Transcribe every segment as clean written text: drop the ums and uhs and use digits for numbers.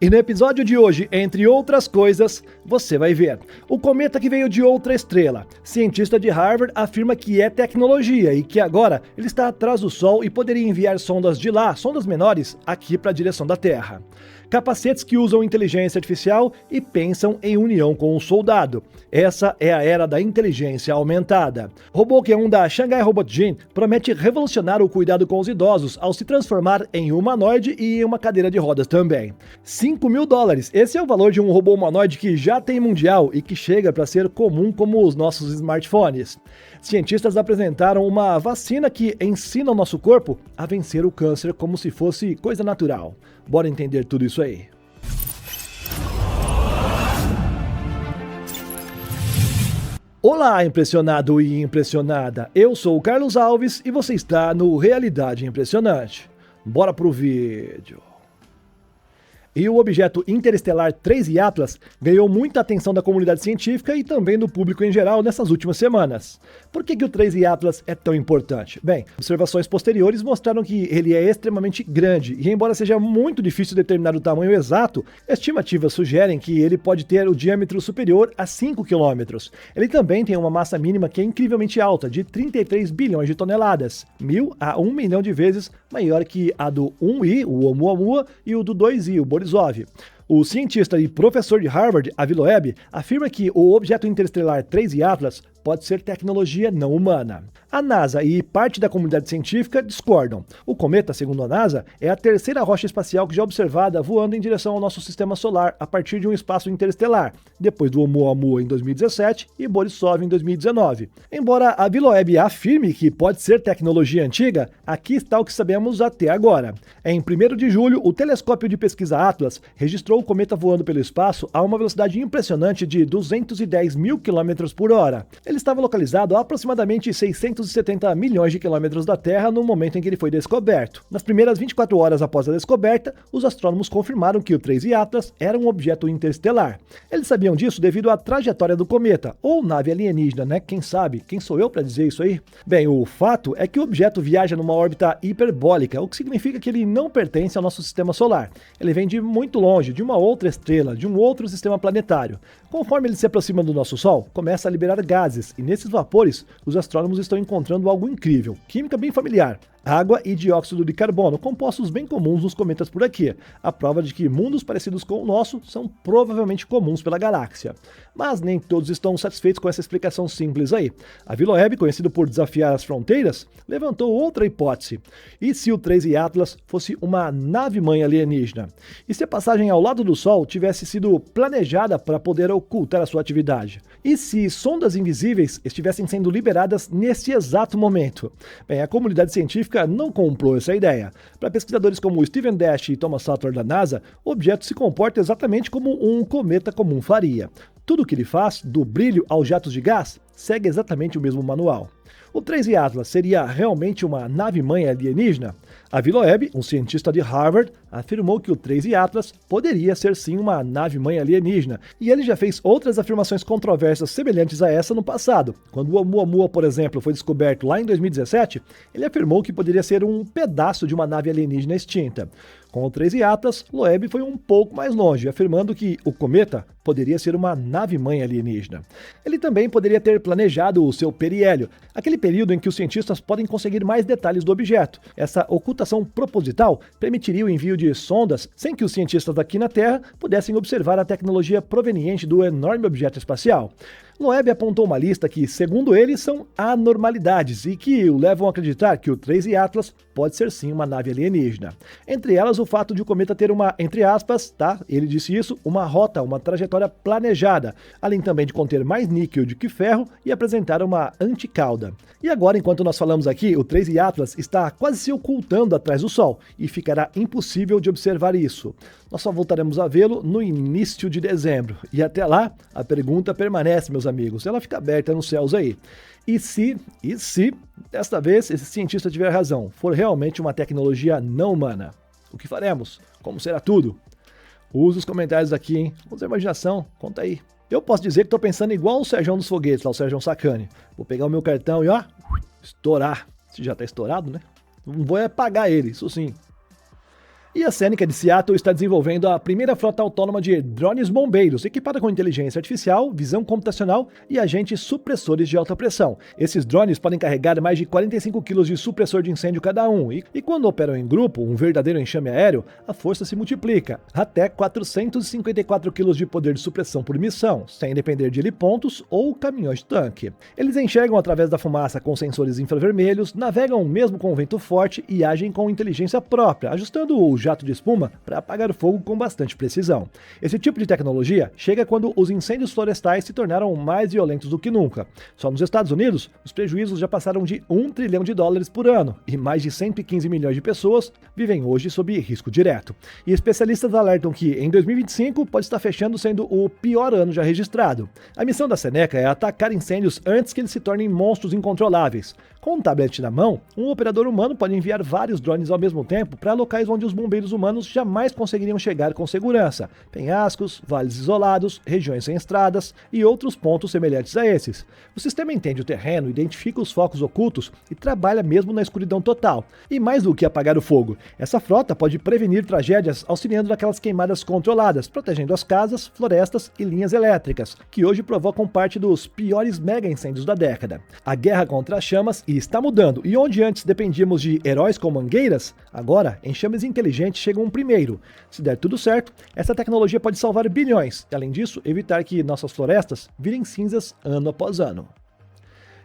E no episódio de hoje, entre outras coisas, você vai ver o cometa que veio de outra estrela. Cientista de Harvard afirma que é tecnologia e que agora ele está atrás do Sol e poderia enviar sondas de lá, sondas menores, aqui para a direção da Terra. Capacetes que usam inteligência artificial e pensam em união com o soldado. Essa é a era da inteligência aumentada. Robô Q1 da Shanghai Robot Gym promete revolucionar o cuidado com os idosos ao se transformar em humanoide e em uma cadeira de rodas também. $5.000, esse é o valor de um robô humanoide que já tem mundial e que chega para ser comum como os nossos smartphones. Cientistas apresentaram uma vacina que ensina o nosso corpo a vencer o câncer como se fosse coisa natural. Bora entender tudo isso aí. Olá, impressionado e impressionada. Eu sou o Carlos Alves e você está no Realidade Impressionante. Bora pro vídeo. E o objeto interestelar 3I Atlas ganhou muita atenção da comunidade científica e também do público em geral nessas últimas semanas. Por que o 3I Atlas é tão importante? Bem, observações posteriores mostraram que ele é extremamente grande e, embora seja muito difícil determinar o tamanho exato, estimativas sugerem que ele pode ter o diâmetro superior a 5 km. Ele também tem uma massa mínima que é incrivelmente alta, de 33 bilhões de toneladas, 1.000 a 1 milhão de vezes maior que a do 1I, o Oumuamua, e o do 2I, o Borisov. O cientista e professor de Harvard, Avi Loeb, afirma que o objeto interestelar 3I Atlas pode ser tecnologia não humana. A NASA e parte da comunidade científica discordam. O cometa, segundo a NASA, é a terceira rocha espacial que já é observada voando em direção ao nosso sistema solar a partir de um espaço interestelar, depois do Oumuamua em 2017 e Borisov em 2019. Embora Avi Loeb afirme que pode ser tecnologia antiga, aqui está o que sabemos até agora. Em 1º de julho, o telescópio de pesquisa Atlas registrou o cometa voando pelo espaço a uma velocidade impressionante de 210.000 km por hora. Ele estava localizado a aproximadamente 670 milhões de quilômetros da Terra no momento em que ele foi descoberto. Nas primeiras 24 horas após a descoberta, os astrônomos confirmaram que o 3I Atlas era um objeto interestelar. Eles sabiam disso devido à trajetória do cometa, ou nave alienígena, né? Quem sabe? Quem sou eu para dizer isso aí? Bem, o fato é que o objeto viaja numa órbita hiperbólica, o que significa que ele não pertence ao nosso sistema solar. Ele vem de muito longe, de uma outra estrela, de um outro sistema planetário. Conforme ele se aproxima do nosso Sol, começa a liberar gases, e nesses vapores, os astrônomos estão encontrando algo incrível, química bem familiar. Água e dióxido de carbono, compostos bem comuns nos cometas por aqui, a prova de que mundos parecidos com o nosso são provavelmente comuns pela galáxia. Mas nem todos estão satisfeitos com essa explicação simples aí. Avi Loeb, conhecido por desafiar as fronteiras, levantou outra hipótese. E se o 3I Atlas fosse uma nave-mãe alienígena? E se a passagem ao lado do Sol tivesse sido planejada para poder ocultar a sua atividade? E se sondas invisíveis estivessem sendo liberadas nesse exato momento? Bem, a comunidade científica não comprou essa ideia. Para pesquisadores como Steven Dash e Thomas Sattler da NASA, o objeto se comporta exatamente como um cometa comum faria. Tudo o que ele faz, do brilho aos jatos de gás, segue exatamente o mesmo manual. O 3I Atlas seria realmente uma nave-mãe alienígena? Avi Loeb, um cientista de Harvard, afirmou que o 3I Atlas poderia ser sim uma nave-mãe alienígena, e ele já fez outras afirmações controversas semelhantes a essa no passado. Quando o Oumuamua, por exemplo, foi descoberto lá em 2017, ele afirmou que poderia ser um pedaço de uma nave alienígena extinta. Com o 3I Atlas, Loeb foi um pouco mais longe, afirmando que o cometa poderia ser uma nave-mãe alienígena. Ele também poderia ter planejado o seu periélio, aquele período em que os cientistas podem conseguir mais detalhes do objeto. Essa ocultação proposital permitiria o envio de sondas sem que os cientistas aqui na Terra pudessem observar a tecnologia proveniente do enorme objeto espacial. Loeb apontou uma lista que, segundo ele, são anormalidades e que o levam a acreditar que o 3I Atlas pode ser sim uma nave alienígena. Entre elas, o fato de o cometa ter uma, entre aspas, tá, ele disse isso, uma rota, uma trajetória planejada, além também de conter mais níquel do que ferro e apresentar uma anticauda. E agora, enquanto nós falamos aqui, o 3I Atlas está quase se ocultando atrás do Sol e ficará impossível de observar isso. Nós só voltaremos a vê-lo no início de dezembro. E até lá, a pergunta permanece, meus amigos. Ela fica aberta nos céus aí. E se, desta vez, esse cientista tiver razão, for realmente uma tecnologia não humana? O que faremos? Como será tudo? Use os comentários aqui, hein? Usa a imaginação, conta aí. Eu posso dizer que estou pensando igual o Serjão dos Foguetes, lá o Serjão Sacani. Vou pegar o meu cartão e estourar. Se já está estourado, né? Não vou pagar ele, isso sim. E a Seneca de Seattle está desenvolvendo a primeira frota autônoma de drones bombeiros, equipada com inteligência artificial, visão computacional e agentes supressores de alta pressão. Esses drones podem carregar mais de 45 kg de supressor de incêndio cada um, e quando operam em grupo, um verdadeiro enxame aéreo, a força se multiplica, até 454 kg de poder de supressão por missão, sem depender de helipontos ou caminhões de tanque. Eles enxergam através da fumaça com sensores infravermelhos, navegam mesmo com vento forte e agem com inteligência própria, ajustando o jato de espuma para apagar o fogo com bastante precisão. Esse tipo de tecnologia chega quando os incêndios florestais se tornaram mais violentos do que nunca. Só nos Estados Unidos, os prejuízos já passaram de $1 trilhão por ano e mais de 115 milhões de pessoas vivem hoje sob risco direto. E especialistas alertam que em 2025 pode estar fechando sendo o pior ano já registrado. A missão da Seneca é atacar incêndios antes que eles se tornem monstros incontroláveis. Com um tablet na mão, um operador humano pode enviar vários drones ao mesmo tempo para locais onde os bombeiros humanos jamais conseguiriam chegar com segurança: penhascos, vales isolados, regiões sem estradas e outros pontos semelhantes a esses. O sistema entende o terreno, identifica os focos ocultos e trabalha mesmo na escuridão total. E mais do que apagar o fogo, essa frota pode prevenir tragédias auxiliando naquelas queimadas controladas, protegendo as casas, florestas e linhas elétricas, que hoje provocam parte dos piores mega incêndios da década. A guerra contra as chamas está mudando, e onde antes dependíamos de heróis com mangueiras, agora enxames inteligentes chegam primeiro. Se der tudo certo, essa tecnologia pode salvar bilhões e, além disso, evitar que nossas florestas virem cinzas ano após ano.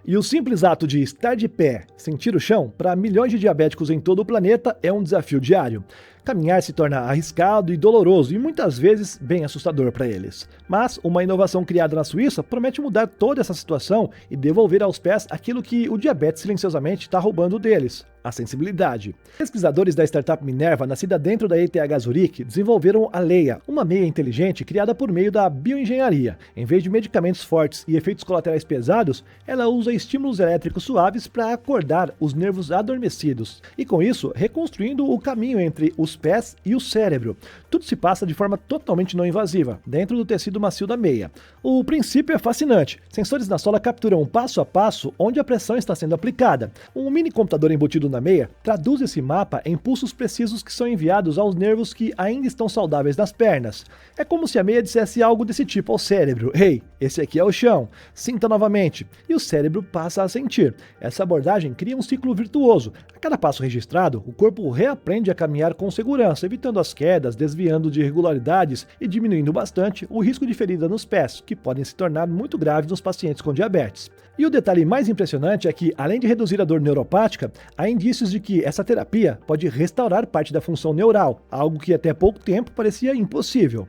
E o simples ato de estar de pé, sentir o chão, para milhões de diabéticos em todo o planeta é um desafio diário. Caminhar se torna arriscado e doloroso e muitas vezes bem assustador para eles. Mas uma inovação criada na Suíça promete mudar toda essa situação e devolver aos pés aquilo que o diabetes silenciosamente está roubando deles: a sensibilidade. Pesquisadores da startup Minerva, nascida dentro da ETH Zurich, desenvolveram a Leia, uma meia inteligente criada por meio da bioengenharia. Em vez de medicamentos fortes e efeitos colaterais pesados, ela usa estímulos elétricos suaves para acordar os nervos adormecidos e, com isso, reconstruindo o caminho entre os pés e o cérebro. Tudo se passa de forma totalmente não invasiva, dentro do tecido macio da meia. O princípio é fascinante. Sensores na sola capturam passo a passo onde a pressão está sendo aplicada. Um mini computador embutido na meia traduz esse mapa em pulsos precisos que são enviados aos nervos que ainda estão saudáveis nas pernas. É como se a meia dissesse algo desse tipo ao cérebro: "Ei, esse aqui é o chão, sinta novamente", e o cérebro passa a sentir. Essa abordagem cria um ciclo virtuoso. A cada passo registrado, o corpo reaprende a caminhar com segurança, evitando as quedas, desviando de irregularidades e diminuindo bastante o risco de ferida nos pés, que podem se tornar muito graves nos pacientes com diabetes. E o detalhe mais impressionante é que, além de reduzir a dor neuropática, há indícios de que essa terapia pode restaurar parte da função neural, algo que até pouco tempo parecia impossível.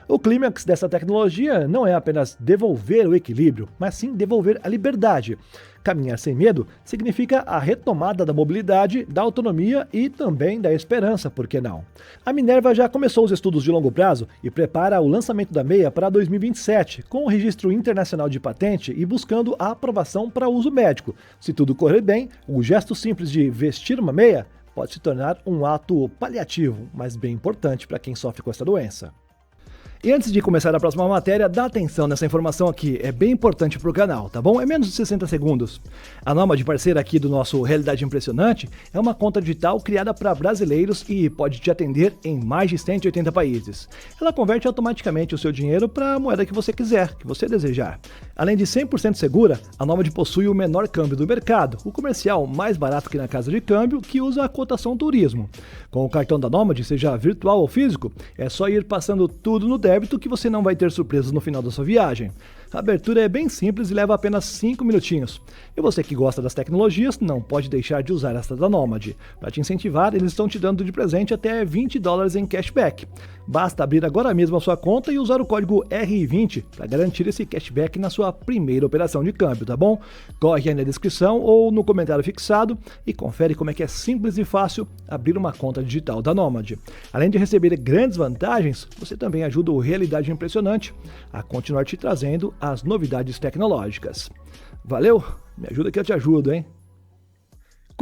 O clímax dessa tecnologia não é apenas devolver o equilíbrio, mas sim devolver a liberdade. Caminhar sem medo significa a retomada da mobilidade, da autonomia e também da esperança, por que não? A Minerva já começou os estudos de longo prazo e prepara o lançamento da meia para 2027, com o registro internacional de patente e buscando a aprovação para uso médico. Se tudo correr bem, o gesto simples de vestir uma meia pode se tornar um ato paliativo, mas bem importante para quem sofre com essa doença. E antes de começar a próxima matéria, dá atenção nessa informação aqui, é bem importante para o canal, tá bom? É menos de 60 segundos. A Nomad, parceira aqui do nosso Realidade Impressionante, é uma conta digital criada para brasileiros e pode te atender em mais de 180 países. Ela converte automaticamente o seu dinheiro para a moeda que você quiser, que você desejar. Além de 100% segura, a Nomad possui o menor câmbio do mercado, o comercial mais barato que na casa de câmbio, que usa a cotação turismo. Com o cartão da Nomad, seja virtual ou físico, é só ir passando tudo no débito que você não vai ter surpresas no final da sua viagem. A abertura é bem simples e leva apenas 5 minutinhos. E você que gosta das tecnologias não pode deixar de usar esta da Nomad. Para te incentivar, eles estão te dando de presente até $20 em cashback. Basta abrir agora mesmo a sua conta e usar o código RI20 para garantir esse cashback na sua primeira operação de câmbio, tá bom? Corre aí na descrição ou no comentário fixado e confere como é que é simples e fácil abrir uma conta digital da Nomad. Além de receber grandes vantagens, você também ajuda o Realidade Impressionante a continuar te trazendo as novidades tecnológicas. Valeu? Me ajuda que eu te ajudo, hein?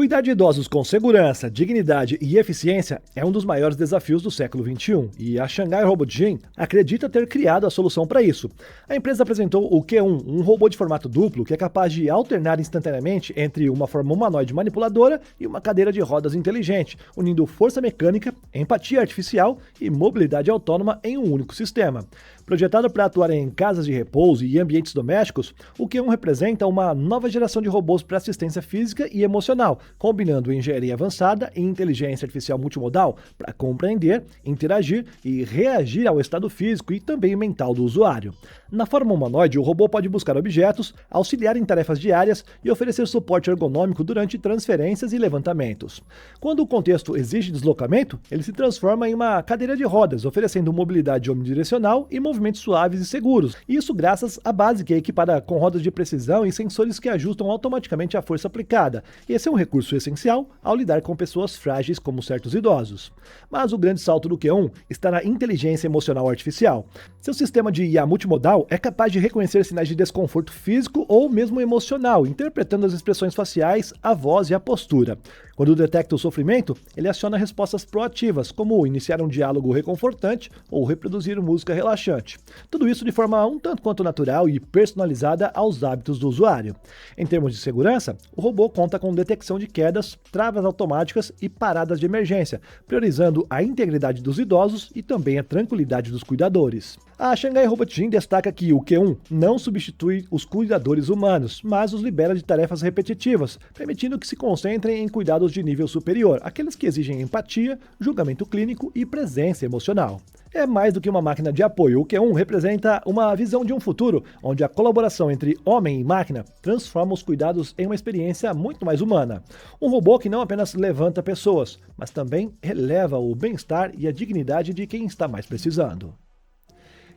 Cuidar de idosos com segurança, dignidade e eficiência é um dos maiores desafios do século XXI, e a Shanghai Robot Gym acredita ter criado a solução para isso. A empresa apresentou o Q1, um robô de formato duplo que é capaz de alternar instantaneamente entre uma forma humanoide manipuladora e uma cadeira de rodas inteligente, unindo força mecânica, empatia artificial e mobilidade autônoma em um único sistema. Projetado para atuar em casas de repouso e ambientes domésticos, o Q1 representa uma nova geração de robôs para assistência física e emocional, combinando engenharia avançada e inteligência artificial multimodal para compreender, interagir e reagir ao estado físico e também mental do usuário. Na forma humanoide, o robô pode buscar objetos, auxiliar em tarefas diárias e oferecer suporte ergonômico durante transferências e levantamentos. Quando o contexto exige deslocamento, ele se transforma em uma cadeira de rodas, oferecendo mobilidade omnidirecional e movimentos suaves e seguros. Isso graças à base que é equipada com rodas de precisão e sensores que ajustam automaticamente a força aplicada. Esse é um recurso essencial ao lidar com pessoas frágeis como certos idosos. Mas o grande salto do Q1 está na inteligência emocional artificial. Seu sistema de IA multimodal é capaz de reconhecer sinais de desconforto físico ou mesmo emocional, interpretando as expressões faciais, a voz e a postura. Quando detecta o sofrimento, ele aciona respostas proativas, como iniciar um diálogo reconfortante ou reproduzir música relaxante. Tudo isso de forma um tanto quanto natural e personalizada aos hábitos do usuário. Em termos de segurança, o robô conta com detecção de quedas, travas automáticas e paradas de emergência, priorizando a integridade dos idosos e também a tranquilidade dos cuidadores. A Shanghai Robot Gym destaca que o Q1 não substitui os cuidadores humanos, mas os libera de tarefas repetitivas, permitindo que se concentrem em cuidados de nível superior, aqueles que exigem empatia, julgamento clínico e presença emocional. É mais do que uma máquina de apoio. O Q1 representa uma visão de um futuro onde a colaboração entre homem e máquina transforma os cuidados em uma experiência muito mais humana. Um robô que não apenas levanta pessoas, mas também eleva o bem-estar e a dignidade de quem está mais precisando.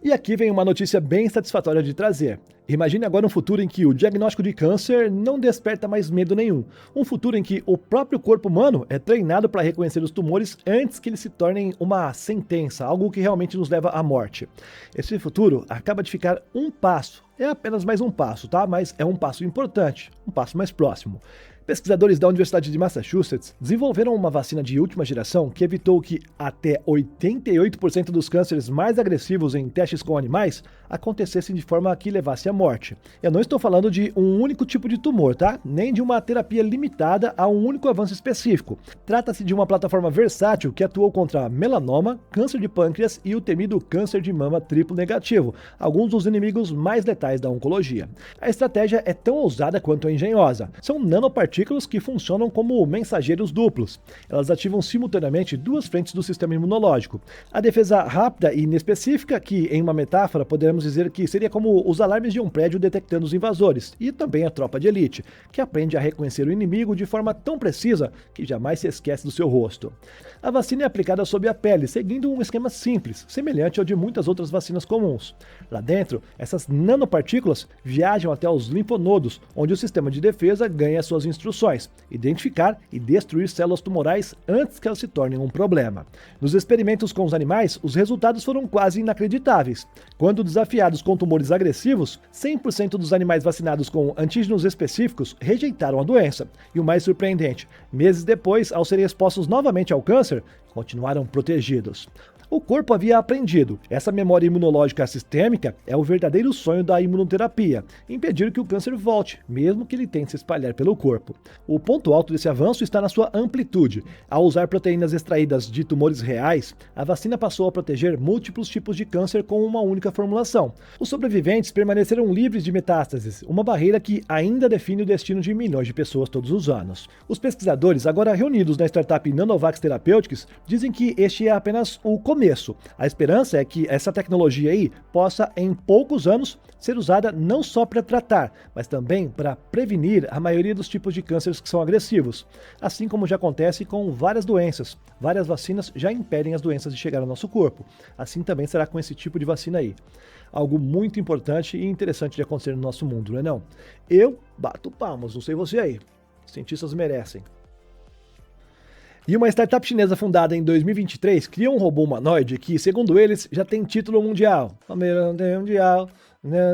E aqui vem uma notícia bem satisfatória de trazer. Imagine agora um futuro em que o diagnóstico de câncer não desperta mais medo nenhum. Um futuro em que o próprio corpo humano é treinado para reconhecer os tumores antes que eles se tornem uma sentença, algo que realmente nos leva à morte. Esse futuro acaba de ficar um passo. É apenas mais um passo, tá? Mas é um passo importante, um passo mais próximo. Pesquisadores da Universidade de Massachusetts desenvolveram uma vacina de última geração que evitou que até 88% dos cânceres mais agressivos em testes com animais acontecessem de forma que levasse à morte. Eu não estou falando de um único tipo de tumor, tá? Nem de uma terapia limitada a um único avanço específico. Trata-se de uma plataforma versátil que atuou contra melanoma, câncer de pâncreas e o temido câncer de mama triplo negativo, alguns dos inimigos mais letais da oncologia. A estratégia é tão ousada quanto engenhosa. São nanopartículas que funcionam como mensageiros duplos. Elas ativam simultaneamente duas frentes do sistema imunológico. A defesa rápida e inespecífica, que em uma metáfora poderemos dizer que seria como os alarmes de um prédio detectando os invasores, e também a tropa de elite, que aprende a reconhecer o inimigo de forma tão precisa que jamais se esquece do seu rosto. A vacina é aplicada sob a pele, seguindo um esquema simples, semelhante ao de muitas outras vacinas comuns. Lá dentro, essas nanopartículas viajam até os linfonodos, onde o sistema de defesa ganha suas instruções: identificar e destruir células tumorais antes que elas se tornem um problema. Nos experimentos com os animais, os resultados foram quase inacreditáveis. Quando desafiados com tumores agressivos, 100% dos animais vacinados com antígenos específicos rejeitaram a doença. E o mais surpreendente, meses depois, ao serem expostos novamente ao câncer, continuaram protegidos. O corpo havia aprendido. Essa memória imunológica sistêmica é o verdadeiro sonho da imunoterapia, impedir que o câncer volte, mesmo que ele tente se espalhar pelo corpo. O ponto alto desse avanço está na sua amplitude. Ao usar proteínas extraídas de tumores reais, a vacina passou a proteger múltiplos tipos de câncer com uma única formulação. Os sobreviventes permaneceram livres de metástases, uma barreira que ainda define o destino de milhões de pessoas todos os anos. Os pesquisadores, agora reunidos na startup Nanovax Therapeutics, dizem que este é apenas o começo. A esperança é que essa tecnologia aí possa, em poucos anos, ser usada não só para tratar, mas também para prevenir a maioria dos tipos de cânceres que são agressivos. Assim como já acontece com várias doenças. Várias vacinas já impedem as doenças de chegar ao nosso corpo. Assim também será com esse tipo de vacina aí. Algo muito importante e interessante de acontecer no nosso mundo, não é não? Eu bato palmas, não sei você aí. Os cientistas merecem. E uma startup chinesa fundada em 2023 criou um robô humanoide que, segundo eles, já tem título mundial. Mundial.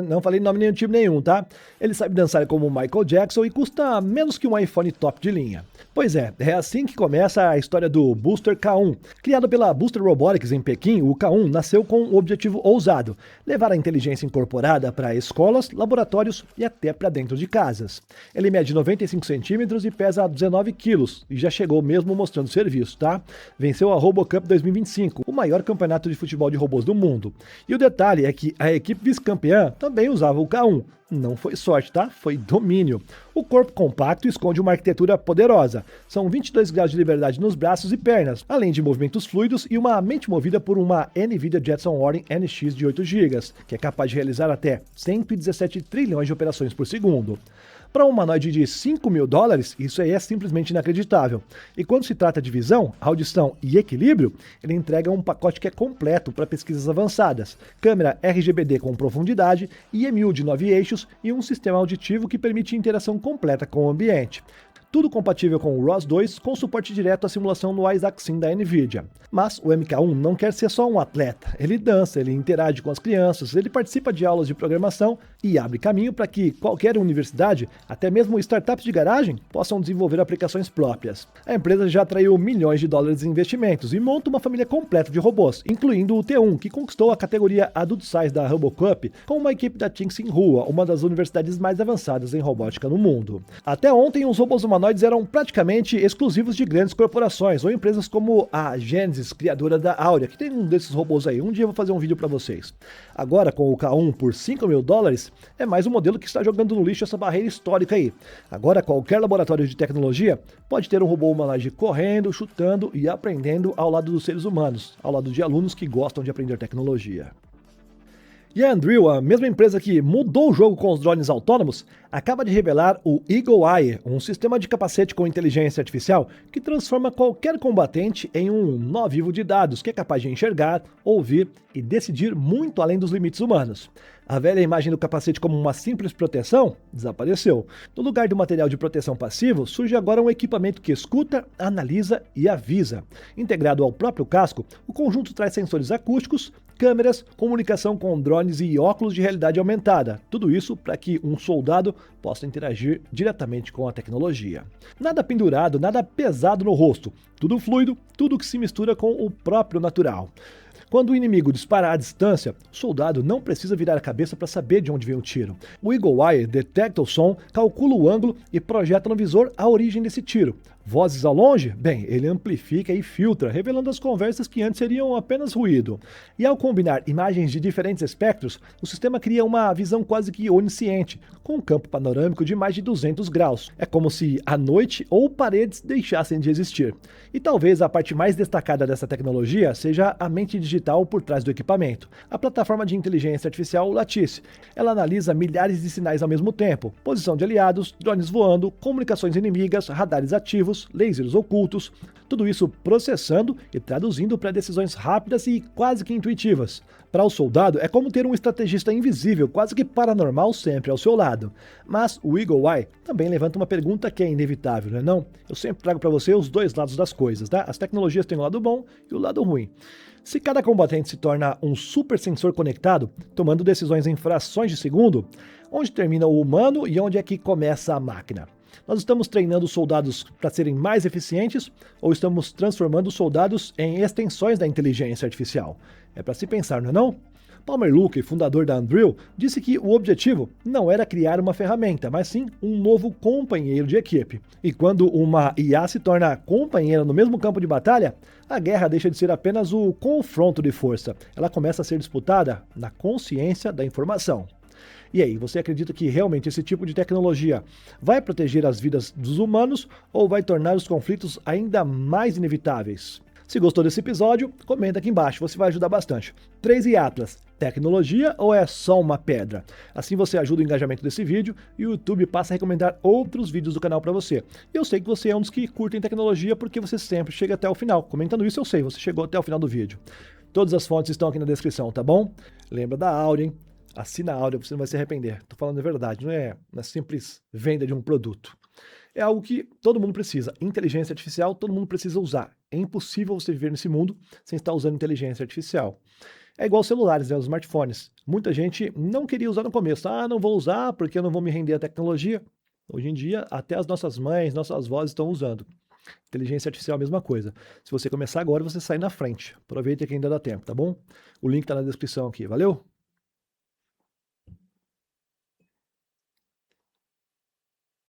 Não falei nome nenhum, tá? Ele sabe dançar como Michael Jackson e custa menos que um iPhone top de linha. Pois é assim que começa a história do Booster K1. Criado pela Booster Robotics em Pequim, o K1 nasceu com um objetivo ousado: levar a inteligência incorporada para escolas, laboratórios e até para dentro de casas. Ele mede 95 centímetros e pesa 19 quilos, e já chegou mesmo mostrando serviço, tá? Venceu a RoboCup 2025, o maior campeonato de futebol de robôs do mundo. E o detalhe é que a equipe vice-campeã também usava o K1. Não foi sorte, tá? Foi domínio. O corpo compacto esconde uma arquitetura poderosa. São 22 graus de liberdade nos braços e pernas, além de movimentos fluidos e uma mente movida por uma NVIDIA Jetson Orin NX de 8 GB, que é capaz de realizar até 117 trilhões de operações por segundo. Para um humanoide de $5.000, isso aí é simplesmente inacreditável. E quando se trata de visão, audição e equilíbrio, ele entrega um pacote que é completo para pesquisas avançadas. Câmera RGBD com profundidade, IMU de 9 eixos e um sistema auditivo que permite interação completa com o ambiente. Tudo compatível com o ROS 2, com suporte direto à simulação no Isaac Sim da NVIDIA. Mas o MK1 não quer ser só um atleta. Ele dança, ele interage com as crianças, ele participa de aulas de programação e abre caminho para que qualquer universidade, até mesmo startups de garagem, possam desenvolver aplicações próprias. A empresa já atraiu milhões de dólares em investimentos e monta uma família completa de robôs, incluindo o T1, que conquistou a categoria Adult Size da RoboCup com uma equipe da Tsinghua, uma das universidades mais avançadas em robótica no mundo. Até ontem, os robôs humanoides eram praticamente exclusivos de grandes corporações ou empresas como a Genesis, criadora da Aurea, que tem um desses robôs aí. Um dia eu vou fazer um vídeo para vocês. Agora, com o K1 por $5.000, é mais um modelo que está jogando no lixo essa barreira histórica aí. Agora, qualquer laboratório de tecnologia pode ter um robô humanoide correndo, chutando e aprendendo ao lado dos seres humanos, ao lado de alunos que gostam de aprender tecnologia. E a Anduril, a mesma empresa que mudou o jogo com os drones autônomos, acaba de revelar o Eagle Eye, um sistema de capacete com inteligência artificial que transforma qualquer combatente em um nó vivo de dados que é capaz de enxergar, ouvir e decidir muito além dos limites humanos. A velha imagem do capacete como uma simples proteção desapareceu. No lugar do material de proteção passivo, surge agora um equipamento que escuta, analisa e avisa. Integrado ao próprio casco, o conjunto traz sensores acústicos, câmeras, comunicação com drones e óculos de realidade aumentada. Tudo isso para que um soldado possa interagir diretamente com a tecnologia. Nada pendurado, nada pesado no rosto. Tudo fluido, tudo que se mistura com o próprio natural. Quando o inimigo dispara à distância, o soldado não precisa virar a cabeça para saber de onde vem o tiro. O Eagle Eye detecta o som, calcula o ângulo e projeta no visor a origem desse tiro. Vozes ao longe? Bem, ele amplifica e filtra, revelando as conversas que antes seriam apenas ruído. E ao combinar imagens de diferentes espectros, o sistema cria uma visão quase que onisciente, com um campo panorâmico de mais de 200 graus. É como se a noite ou paredes deixassem de existir. E talvez a parte mais destacada dessa tecnologia seja a mente digital por trás do equipamento, a plataforma de inteligência artificial Lattice. Ela analisa milhares de sinais ao mesmo tempo: posição de aliados, drones voando, comunicações inimigas, radares ativos, lasers ocultos, tudo isso processando e traduzindo para decisões rápidas e quase que intuitivas. Para o soldado, é como ter um estrategista invisível, quase que paranormal, sempre ao seu lado. Mas o Eagle Eye também levanta uma pergunta que é inevitável, não é não? Eu sempre trago para você os dois lados das coisas, tá? As tecnologias têm o lado bom e o lado ruim. Se cada combatente se torna um super sensor conectado, tomando decisões em frações de segundo, onde termina o humano e onde é que começa a máquina? Nós estamos treinando os soldados para serem mais eficientes ou estamos transformando os soldados em extensões da inteligência artificial? É para se pensar, não é não? Palmer Luckey, fundador da Anduril, disse que o objetivo não era criar uma ferramenta, mas sim um novo companheiro de equipe. E quando uma IA se torna companheira no mesmo campo de batalha, a guerra deixa de ser apenas o confronto de força. Ela começa a ser disputada na consciência da informação. E aí, você acredita que realmente esse tipo de tecnologia vai proteger as vidas dos humanos ou vai tornar os conflitos ainda mais inevitáveis? Se gostou desse episódio, comenta aqui embaixo, você vai ajudar bastante. 3i Atlas, tecnologia ou é só uma pedra? Assim você ajuda o engajamento desse vídeo e o YouTube passa a recomendar outros vídeos do canal para você. E eu sei que você é um dos que curtem tecnologia porque você sempre chega até o final. Comentando isso eu sei, você chegou até o final do vídeo. Todas as fontes estão aqui na descrição, tá bom? Lembra da Aurea, hein? Assina a Aurea, você não vai se arrepender. Tô falando a verdade, não é simples venda de um produto. É algo que todo mundo precisa. Inteligência artificial, todo mundo precisa usar. É impossível você viver nesse mundo sem estar usando inteligência artificial. É igual celulares, né, os smartphones. Muita gente não queria usar no começo. Não vou usar porque eu não vou me render à tecnologia. Hoje em dia, até as nossas mães, nossas avós estão usando. Inteligência artificial é a mesma coisa. Se você começar agora, você sai na frente. Aproveita que ainda dá tempo, tá bom? O link tá na descrição aqui. Valeu?